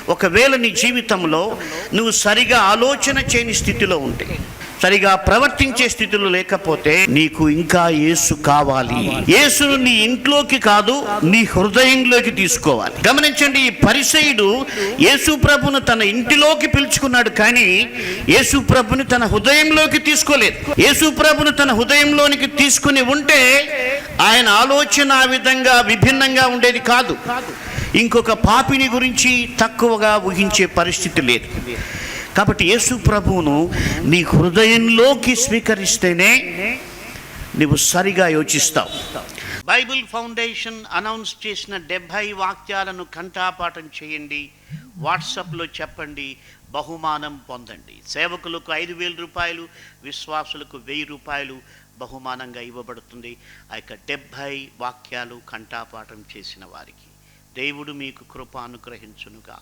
ఒకవేళ నీ జీవితంలో నువ్వు సరిగా ఆలోచన చేయని స్థితిలో ఉంటే, సరిగా ప్రవర్తించే స్థితిలో లేకపోతే, నీకు ఇంకా యేసు కావాలి. యేసును నీ ఇంట్లోకి కాదు, నీ హృదయంలోకి తీసుకోవాలి. గమనించండి, ఈ పరిసయ్యుడు యేసు ప్రభును తన ఇంటిలోకి పిలుచుకున్నాడు, కానీ యేసు ప్రభుని తన హృదయంలోకి తీసుకోలేదు. యేసు ప్రభును తన హృదయంలోనికి తీసుకుని ఉంటే ఆయన ఆలోచన ఆ విధంగా విభిన్నంగా ఉండేది కాదు. ఇంకొక పాపిని గురించి తక్కువగా ఊహించే పరిస్థితి లేదు. కాబట్టి యేసు ప్రభువును నీ హృదయంలోకి స్వీకరిస్తేనే నీవు సరిగా యోచిస్తావు. బైబిల్ ఫౌండేషన్ అనౌన్స్ చేసిన 70 వాక్యాలను కంఠాపాఠం చేయండి, వాట్సాప్లో చెప్పండి, బహుమానం పొందండి. సేవకులకు 5,000 రూపాయలు, విశ్వాసులకు 1,000 రూపాయలు బహుమానంగా ఇవ్వబడుతుంది. ఆ యొక్క 70 వాక్యాలు కంఠాపాఠం చేసిన వారికి దేవుడు మీకు కృప అనుగ్రహించునుగాక.